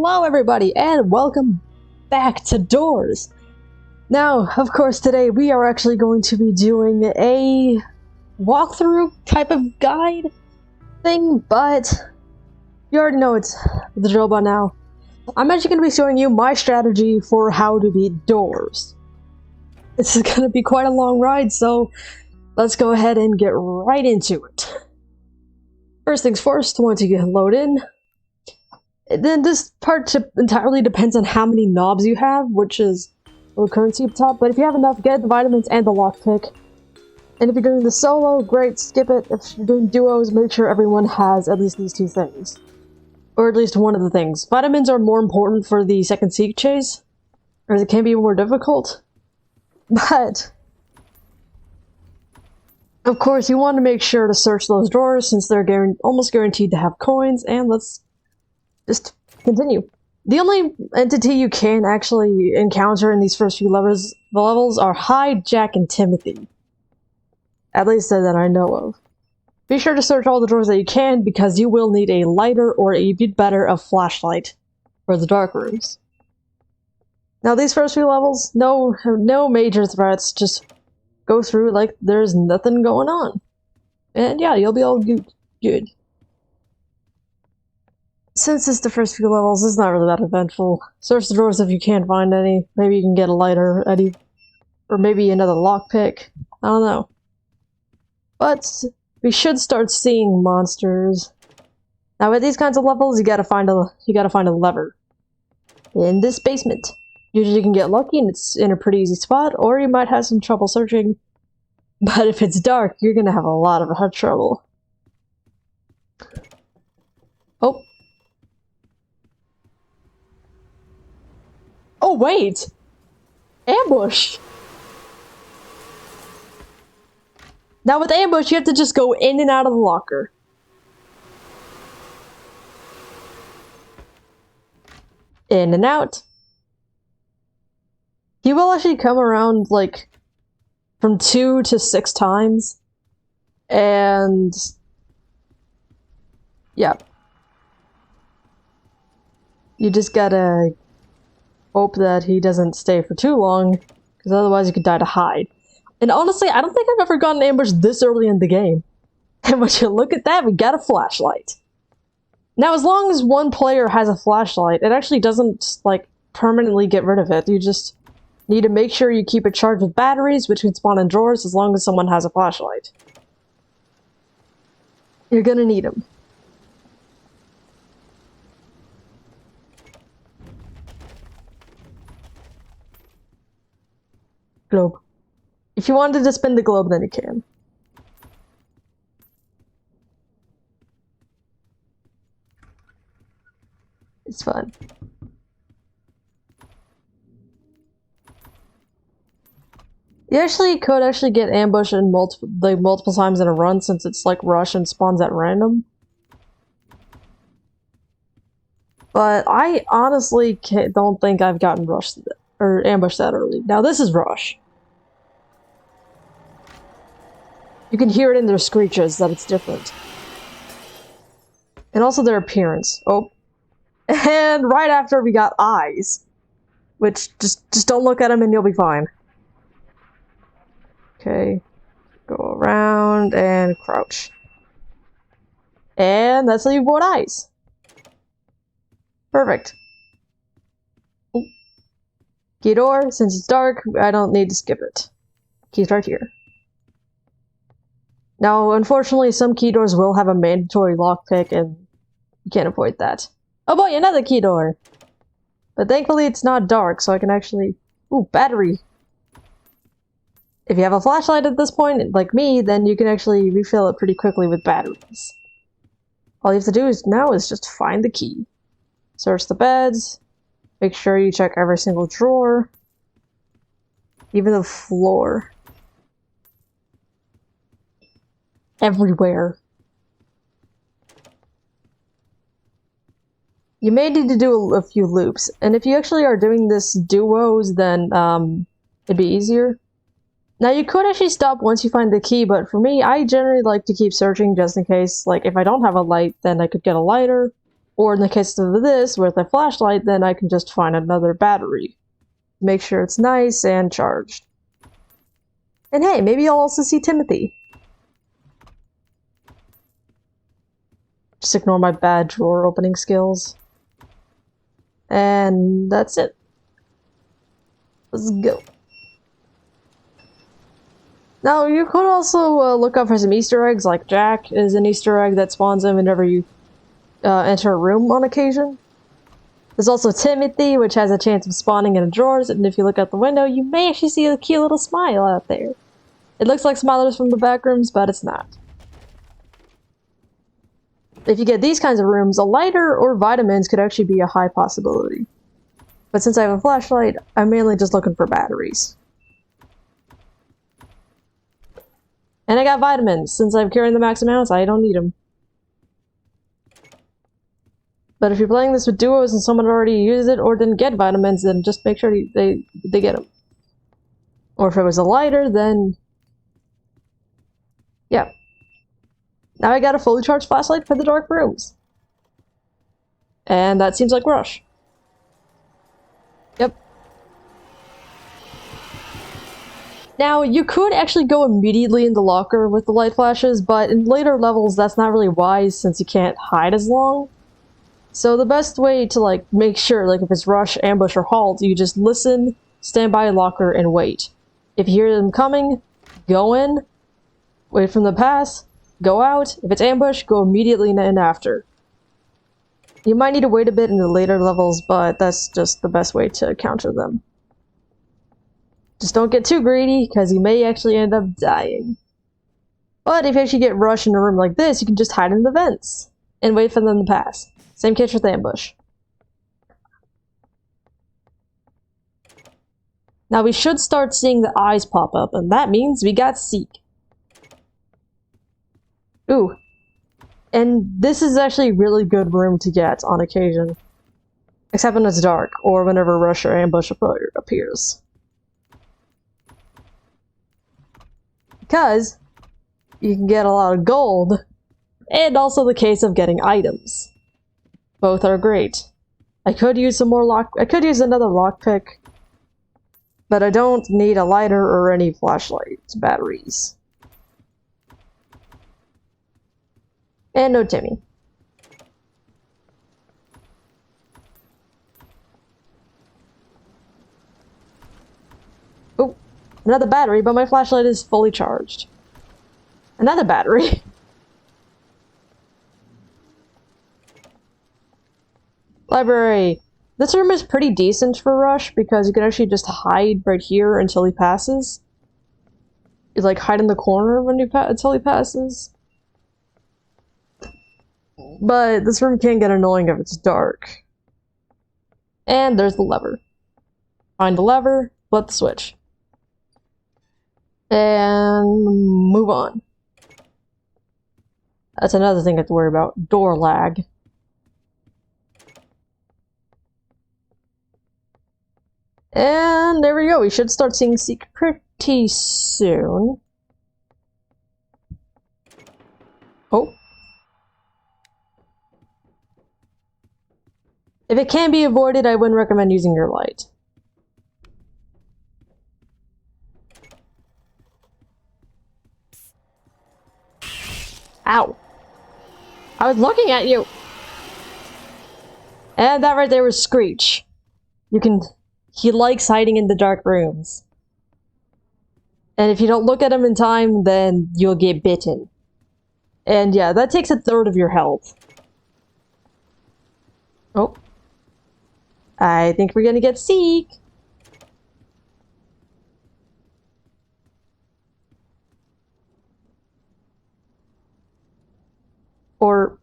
Hello everybody and welcome back to Doors. Now, of course, today we are actually going to be doing a walkthrough type of guide thing, but you already know it's the drill by now. I'm actually going to be showing you my strategy for how to beat Doors. This is going to be quite a long ride, so let's go ahead and get right into it. First things first, once you get loaded in, then this part entirely depends on how many knobs you have, which is a little currency up top, but if you have enough, get the vitamins and the lockpick. And if you're doing the solo, great, skip it. If you're doing duos, make sure everyone has at least these two things. Or at least one of the things. Vitamins are more important for the second seek chase, or it can be more difficult. But of course, you want to make sure to search those drawers since they're almost guaranteed to have coins, and let's just continue. The only entity you can actually encounter in these first few levels are Hyde, Jack, and Timothy. At least that I know of. Be sure to search all the drawers that you can, because you will need a lighter, or even better, a flashlight for the dark rooms. Now these first few levels, no major threats, just go through like there's nothing going on. And yeah, you'll be all good. Since it's the first few levels, it's not really that eventful. Search the drawers if you can't find any. Maybe you can get a lighter, or maybe another lockpick. I don't know. But we should start seeing monsters. Now with these kinds of levels, you gotta find a lever in this basement. Usually you can get lucky and it's in a pretty easy spot, or you might have some trouble searching. But if it's dark, you're gonna have a lot of trouble. Oh. Oh wait! Ambush! Now with ambush, you have to just go in and out of the locker. In and out. He will actually come around, like, from 2 to 6 times. And yeah. You just gotta hope that he doesn't stay for too long, because otherwise you could die to Hyde. And honestly, I don't think I've ever gotten ambushed this early in the game. And when you look at that, we got a flashlight. Now, as long as one player has a flashlight, it actually doesn't, like, permanently get rid of it. You just need to make sure you keep it charged with batteries, which can spawn in drawers as long as someone has a flashlight. You're gonna need them. Globe. If you wanted to spin the globe, then you can. It's fun. You could get ambushed in multiple times in a run, since it's like rush and spawns at random. But I honestly don't think I've gotten rushed or ambushed that early. Now this is rush. You can hear it in their screeches that it's different. And also their appearance. Oh. And right after we got eyes. Which, just don't look at them and you'll be fine. Okay. Go around and crouch. And that's how you bought eyes. Perfect. Oh. Key door, since it's dark, I don't need to skip it. Key's right here. Now, unfortunately, some key doors will have a mandatory lockpick, and you can't avoid that. Oh boy, another key door! But thankfully it's not dark, so I can actually... Ooh, battery! If you have a flashlight at this point, like me, then you can actually refill it pretty quickly with batteries. All you have to do now is just find the key. Search the beds. Make sure you check every single drawer. Even the floor. Everywhere. You may need to do a few loops, and if you actually are doing this duos, then it'd be easier. Now you could actually stop once you find the key, but for me, I generally like to keep searching just in case. Like if I don't have a light, then I could get a lighter, Or in the case of this, with a flashlight, then I can just find another battery. Make sure it's nice and charged. And hey, maybe I'll also see Timothy. Just ignore my bad drawer opening skills. And that's it. Let's go. Now, you could also look up for some Easter eggs, like Jack is an Easter egg that spawns in whenever you enter a room on occasion. There's also Timothy, which has a chance of spawning in drawers, and if you look out the window, you may actually see a cute little smile out there. It looks like Smilers from the back rooms, but it's not. If you get these kinds of rooms, a lighter or vitamins could actually be a high possibility. But since I have a flashlight, I'm mainly just looking for batteries. And I got vitamins. Since I'm carrying the max amounts, I don't need them. But if you're playing this with duos and someone already used it or didn't get vitamins, then just make sure they get them. Or if it was a lighter, then... yeah. Now I got a fully charged flashlight for the dark rooms. And that seems like Rush. Yep. Now, you could actually go immediately in the locker with the light flashes, but in later levels that's not really wise since you can't hide as long. So the best way to, like, make sure, like, if it's rush, ambush, or halt, you just listen, stand by a locker, and wait. If you hear them coming, go in, wait for them to pass, go out. If it's ambush, go immediately in after. You might need to wait a bit in the later levels, but that's just the best way to counter them. Just don't get too greedy, because you may actually end up dying. But if you actually get rushed in a room like this, you can just hide in the vents, and wait for them to pass. Same case with ambush. Now we should start seeing the eyes pop up, and that means we got Seek. Ooh. And this is actually a really good room to get on occasion. Except when it's dark, or whenever rush or ambush appears. Because you can get a lot of gold, and also the case of getting items. Both are great. I could use some more I could use another lockpick, but I don't need a lighter or any flashlight batteries. And no Timmy. Oh, another battery, but my flashlight is fully charged. Another battery. Library. This room is pretty decent for Rush because you can actually just hide right here until he passes. You like hide in the corner when until he passes. But this room can get annoying if it's dark. And there's the lever. Find the lever, flip the switch. And move on. That's another thing I have to worry about. Door lag. And there we go. We should start seeing Seek pretty soon. Oh. If it can be avoided, I wouldn't recommend using your light. Ow. I was looking at you. And that right there was Screech. He likes hiding in the dark rooms. And if you don't look at him in time, then you'll get bitten. And yeah, that takes 1/3 of your health. Oh. I think we're gonna get Seek. Or...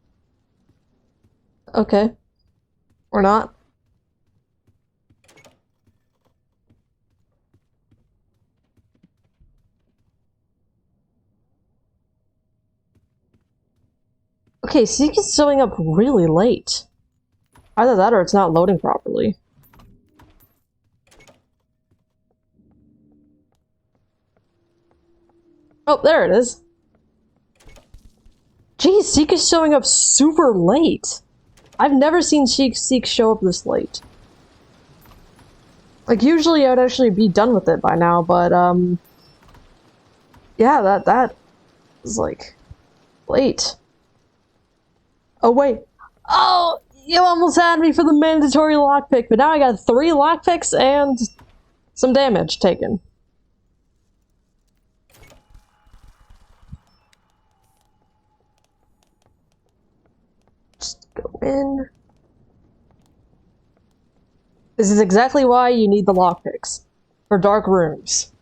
okay. Or not. Okay, Seek is showing up really late. Either that or it's not loading properly. Oh, there it is. Geez, Seek is showing up super late. I've never seen Seek show up this late. Like, usually I'd actually be done with it by now, but, yeah, that is, like, late. Oh, wait. Oh, you almost had me for the mandatory lockpick, but now I got 3 lockpicks and some damage taken. Just go in. This is exactly why you need the lockpicks. For dark rooms.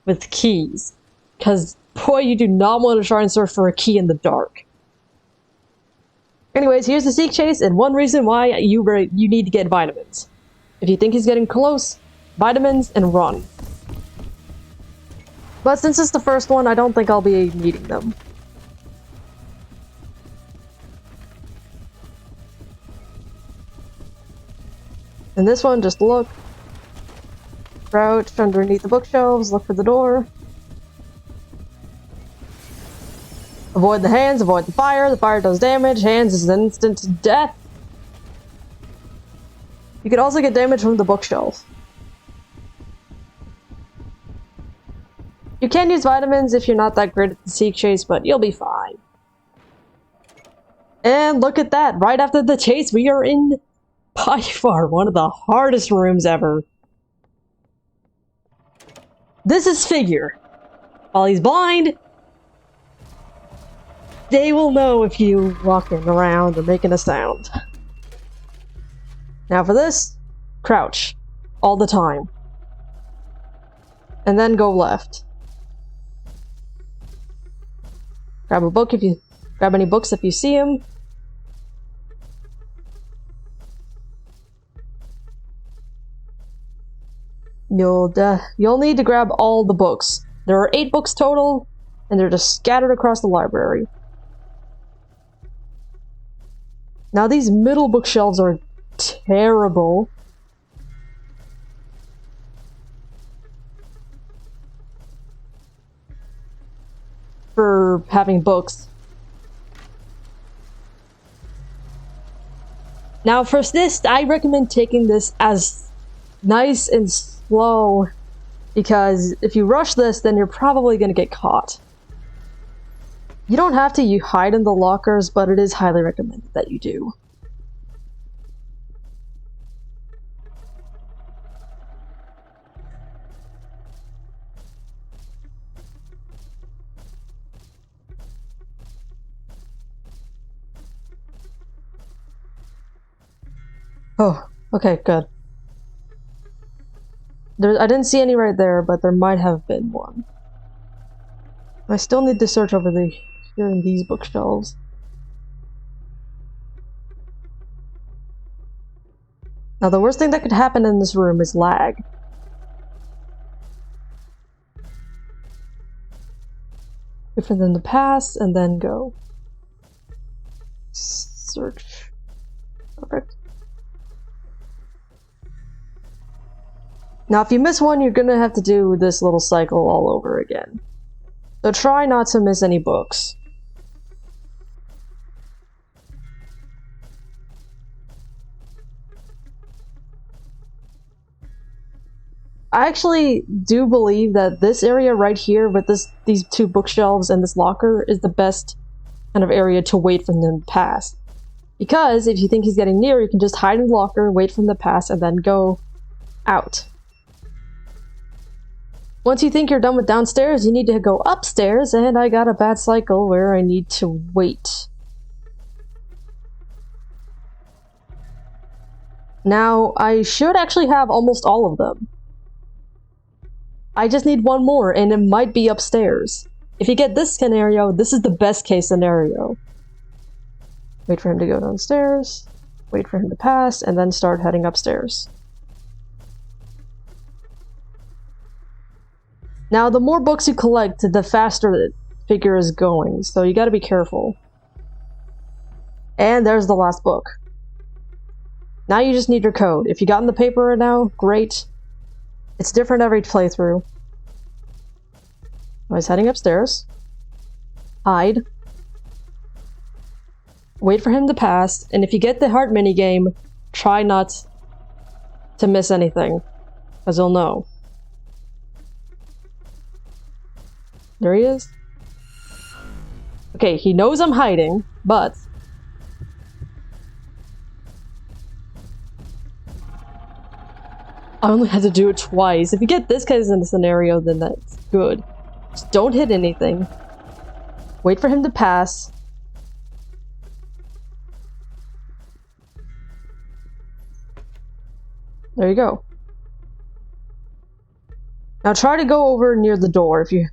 With keys. Because, boy, you do not want to try and search for a key in the dark. Anyways, here's the Seek chase, and one reason why you need to get vitamins. If you think he's getting close, vitamins and run. But since it's the first one, I don't think I'll be needing them. And this one, just look. Crouch underneath the bookshelves, look for the door. Avoid the hands, avoid the fire does damage, hands is an instant death. You could also get damage from the bookshelf. You can use vitamins if you're not that great at the Seek chase, but you'll be fine. And look at that, right after the chase we are in, by far, one of the hardest rooms ever. This is Figure. While he's blind, they will know if you walking around or making a sound. Now for this, crouch. All the time. And then go left. Grab a book grab any books if you see them. You'll need to grab all the books. There are 8 books total, and they're just scattered across the library. Now these middle bookshelves are terrible. For having books. Now for this, I recommend taking this as nice and slow, because if you rush this, then you're probably going to get caught. You don't have to hide in the lockers, but it is highly recommended that you do. Oh, okay, good. I didn't see any right there, but there might have been one. I still need to search over here in these bookshelves. Now the worst thing that could happen in this room is lag. Wait for them to pass, and then go. Search. Perfect. Now if you miss one, you're gonna have to do this little cycle all over again. So try not to miss any books. I actually do believe that this area right here with these 2 bookshelves and this locker is the best kind of area to wait for them to pass. Because if you think he's getting near, you can just hide in the locker, wait for him to pass, and then go out. Once you think you're done with downstairs, you need to go upstairs, and I got a bad cycle where I need to wait. Now, I should actually have almost all of them. I just need one more, and it might be upstairs. If you get this scenario, this is the best case scenario. Wait for him to go downstairs, wait for him to pass, and then start heading upstairs. Now, the more books you collect, the faster the Figure is going, so you gotta be careful. And there's the last book. Now you just need your code. If you got in the paper right now, great. It's different every playthrough. I was heading upstairs. Hide. wait for him to pass, and if you get the heart minigame, try not to miss anything, because he'll know. There he is. Okay, he knows I'm hiding, but... I only had to do it twice. If you get this kind of scenario, then that's good. Just don't hit anything. Wait for him to pass. There you go. Now try to go over near the door if you...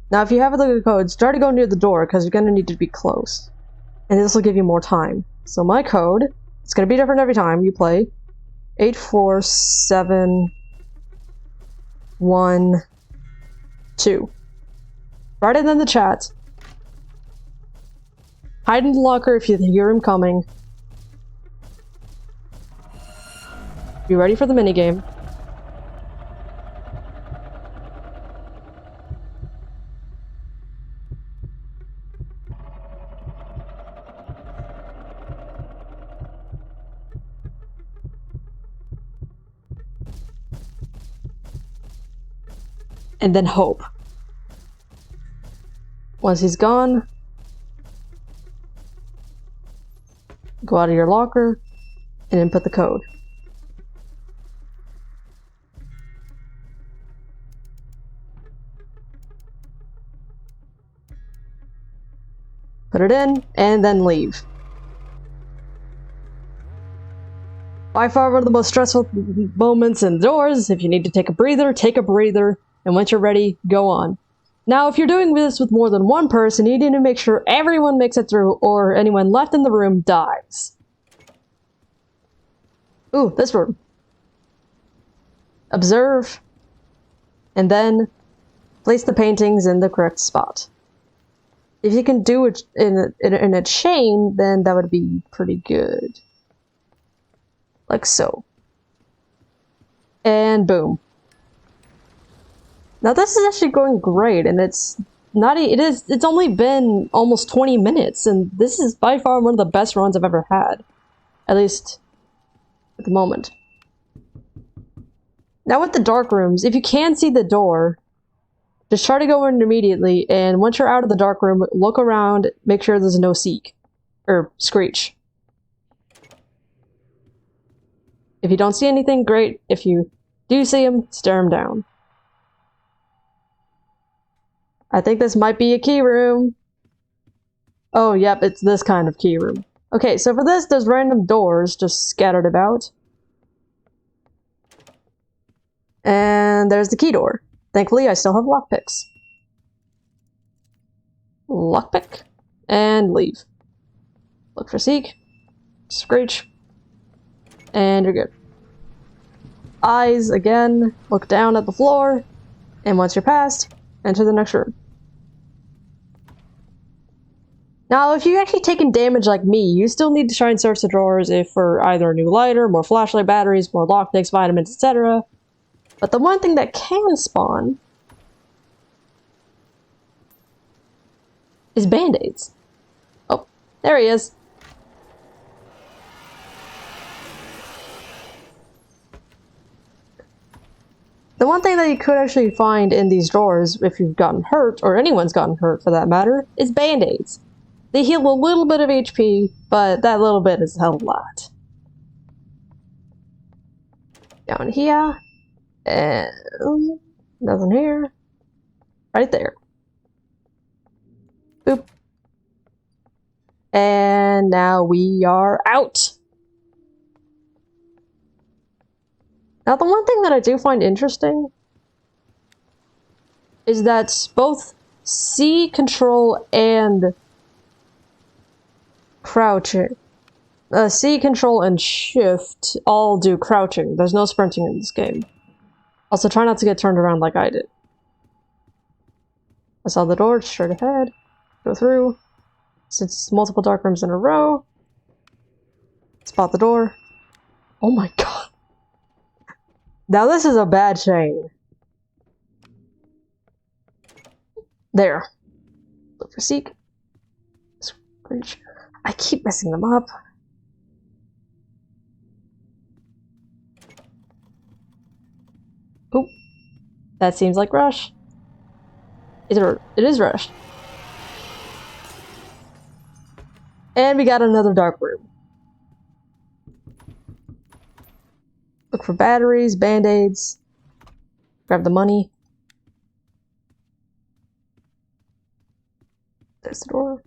Now if you have the codes, try to go near the door because you're gonna need to be close. And this will give you more time. So my code, it's gonna be different every time you play. 84712. Write it in the chat. Hide in the locker if you hear him coming. Be ready for the minigame. And then hope. Once he's gone, go out of your locker and input the code. Put it in, and then leave. By far one of the most stressful moments indoors. If you need to take a breather, take a breather, and once you're ready, go on. Now, if you're doing this with more than one person, you need to make sure everyone makes it through, or anyone left in the room dies. Ooh, this room. Observe, and then place the paintings in the correct spot. If you can do it in a chain, then that would be pretty good. Like so. And boom. Now this is actually going great, and it's only been almost 20 minutes, and this is by far one of the best runs I've ever had. At least at the moment. Now with the dark rooms, if you can see the door, just try to go in immediately, and once you're out of the dark room, look around, make sure there's no screech. If you don't see anything, great. If you do see him, stare him down. I think this might be a key room. Oh, yep, it's this kind of key room. Okay, so for this, there's random doors just scattered about. And there's the key door. Thankfully, I still have lockpicks. Lockpick. And leave. Look for seek. Screech. And you're good. Eyes, again. Look down at the floor. And once you're past, enter the next room. Now, if you've actually taken damage like me, you still need to try and search the drawers for either a new lighter, more flashlight batteries, more lockpicks, vitamins, etc. But the one thing that can spawn is band-aids. Oh, there he is. The one thing that you could actually find in these drawers, if you've gotten hurt, or anyone's gotten hurt for that matter, is band-aids. They heal a little bit of HP, but that little bit is a hell of a lot. Down here. And nothing here. Right there. Boop. And now we are out. Now the one thing that I do find interesting is that both C control and crouching. C control and shift all do crouching. There's no sprinting in this game. Also, try not to get turned around like I did. I saw the door, straight ahead. Go through. Since it's multiple dark rooms in a row. Spot the door. Oh my god. Now this is a bad chain. There. Look for seek. Screech. I keep messing them up. Oop. That seems like rush. It is rushed. And we got another dark room. Look for batteries, band-aids. Grab the money. There's the door.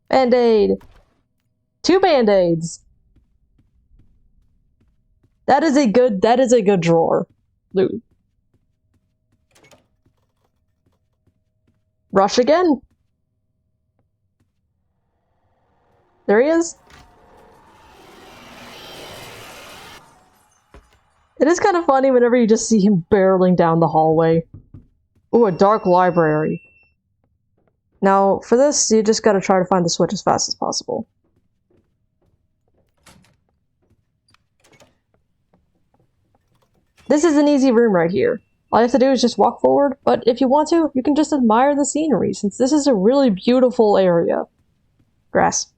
Band-aid. 2 band-aids. That is a good drawer. Loot. Rush again. There he is. It is kind of funny whenever you just see him barreling down the hallway. Ooh, a dark library. Now, for this, you just gotta try to find the switch as fast as possible. This is an easy room right here. All you have to do is just walk forward, but if you want to, you can just admire the scenery, since this is a really beautiful area. Grass.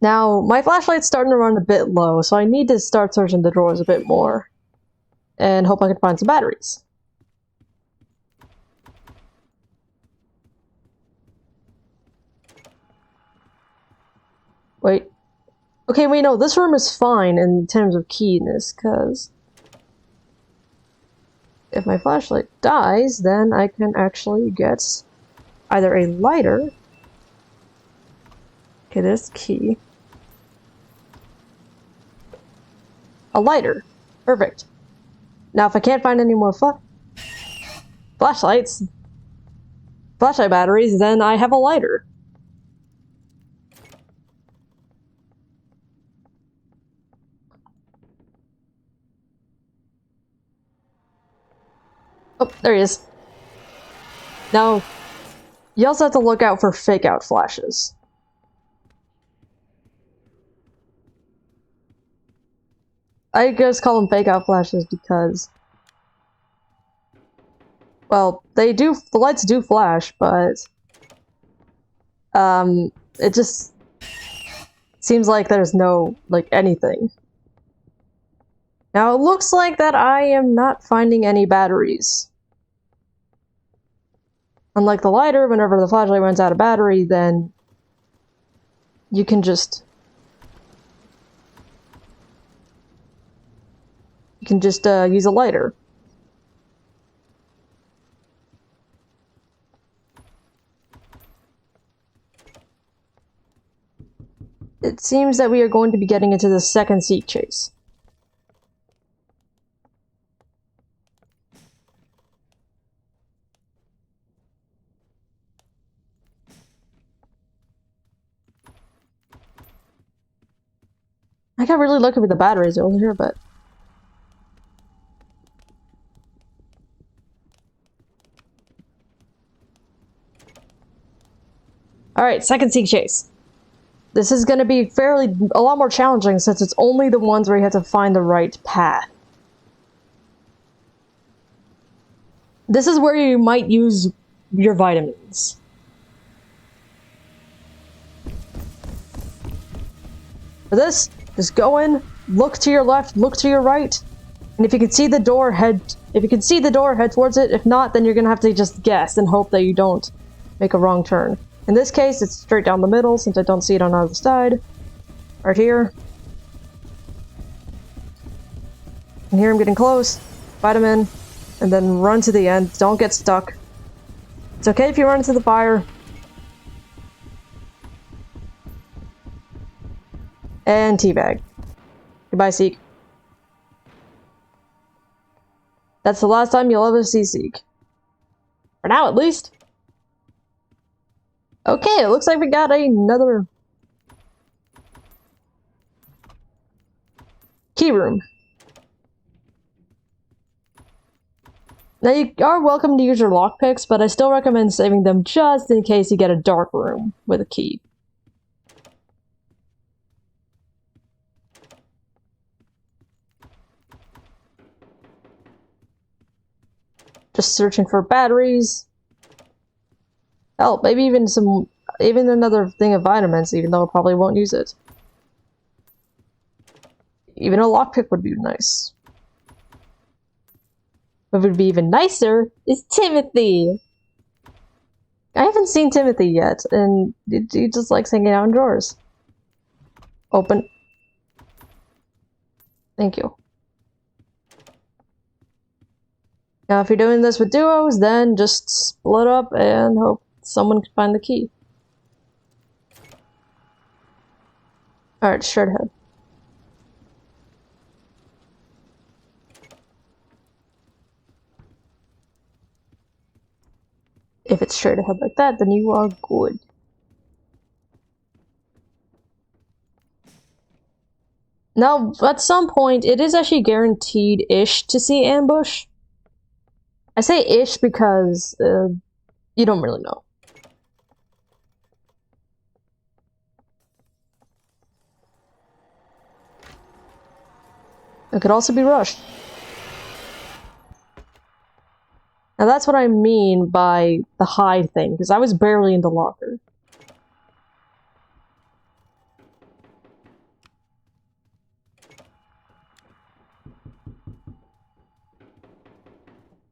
Now, my flashlight's starting to run a bit low, so I need to start searching the drawers a bit more. And hope I can find some batteries. Wait. Okay, wait, no, this room is fine in terms of keyness, because if my flashlight dies, then I can actually get either a lighter. Okay, there's the key. A lighter. Perfect. Now, if I can't find any more flashlight batteries, then I have a lighter. Oh, there he is. Now, you also have to look out for fake-out flashes. I just call them fake-out flashes because, well, the lights do flash, but it just seems like there's no, anything. Now, it looks like that I am not finding any batteries. Unlike the lighter, whenever the flashlight runs out of battery, then you can just use a lighter. It seems that we are going to be getting into the second seek chase. I got really lucky with the batteries over here, but alright, second seek chase. This is going to be a lot more challenging since it's only the ones where you have to find the right path. This is where you might use your vitamins. For this, just go in, look to your left, look to your right, and if you can see the door, head towards it. If not, then you're gonna have to just guess and hope that you don't make a wrong turn. In this case, it's straight down the middle, since I don't see it on either side. Right here. And here I'm getting close. Vitamin. And then run to the end. Don't get stuck. It's okay if you run into the fire. And teabag. Goodbye, Seek. That's the last time you'll ever see Seek. For now, at least. Okay, it looks like we got another key room. Now you are welcome to use your lockpicks, but I still recommend saving them just in case you get a dark room with a key. Just searching for batteries. Hell, maybe even another thing of vitamins, even though I probably won't use it. Even a lockpick would be nice. What would be even nicer is Timothy! I haven't seen Timothy yet, and he just likes hanging out in drawers. Open. Thank you. Now, if you're doing this with duos, then just split up and hope someone can find the key. Alright, straight ahead. If it's straight ahead like that, then you are good. Now, at some point, it is actually guaranteed-ish to see ambush. I say ish because you don't really know. It could also be rushed. Now that's what I mean by the hide thing, because I was barely in the locker.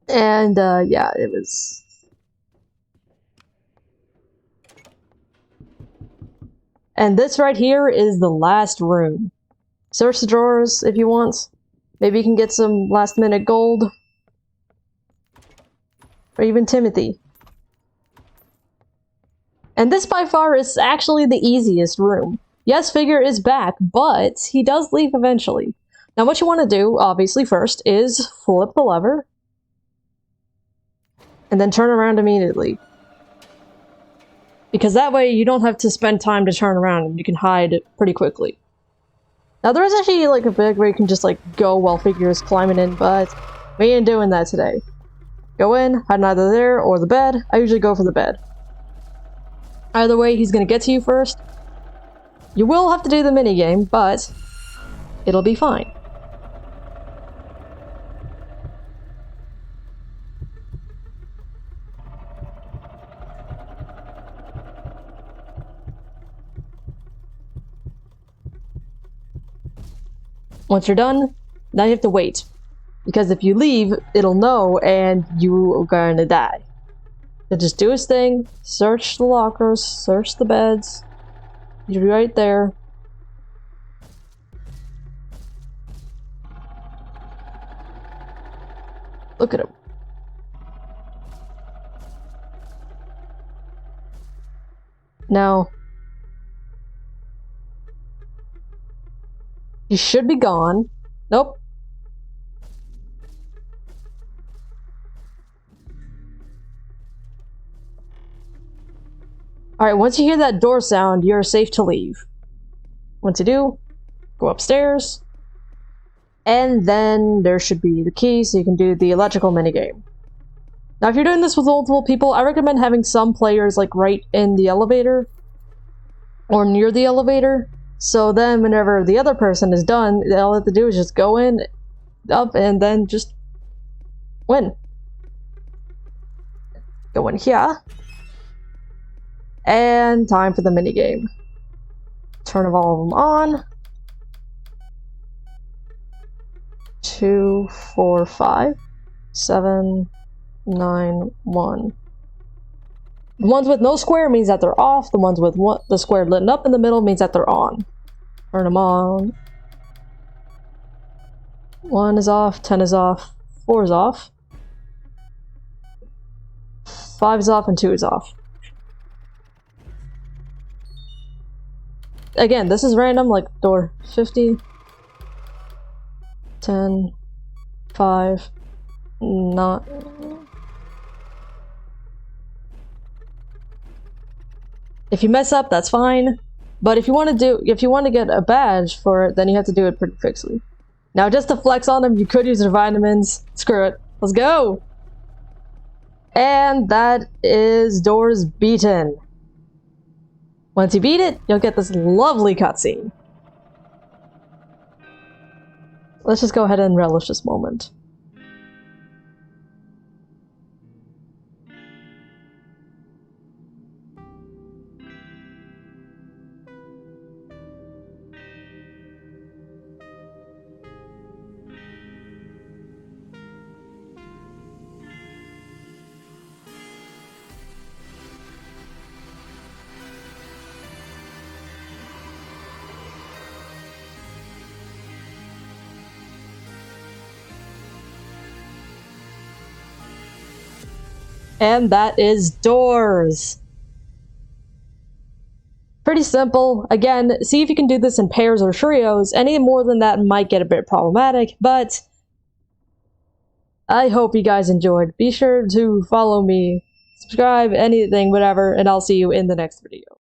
And, yeah, it was... And this right here is the last room. Search the drawers if you want. Maybe you can get some last-minute gold. Or even Timothy. And this by far is actually the easiest room. Yes, Figure is back, but he does leave eventually. Now what you want to do, obviously first, is flip the lever. And then turn around immediately. Because that way you don't have to spend time to turn around and you can hide pretty quickly. Now there is actually like a bit where you can just like go while Figure is climbing in, but we ain't doing that today. Go in, hide either there or the bed. I usually go for the bed. Either way, he's gonna get to you first. You will have to do the minigame, but it'll be fine. Once you're done, now you have to wait. Because if you leave, it'll know and you're gonna die. So just do his thing, search the lockers, search the beds. You're right there. Look at him. Now, he should be gone. Nope. Alright, once you hear that door sound, you're safe to leave. Once you do, go upstairs. And then there should be the key so you can do the electrical minigame. Now if you're doing this with multiple people, I recommend having some players like right in the elevator. Or near the elevator. So then whenever the other person is done, all they have to do is just go in, up, and then just win. Go in here. And time for the minigame. Turn all of them on. 2, 4, 5, 7, 9, 1. The ones with no square means that they're off. The ones with the square lit up in the middle means that they're on. Turn them on. 1 is off, 10 is off, 4 is off. 5 is off, and 2 is off. Again, this is random, like door 50, 10, 5, not... If you mess up, that's fine. But if you want to get a badge for it, then you have to do it pretty quickly. Now, just to flex on them, you could use your vitamins. Screw it. Let's go! And that is doors beaten. Once you beat it, you'll get this lovely cutscene. Let's just go ahead and relish this moment. And that is doors. Pretty simple. Again, see if you can do this in pairs or trios. Any more than that might get a bit problematic, but I hope you guys enjoyed. Be sure to follow me, subscribe, anything, whatever, and I'll see you in the next video.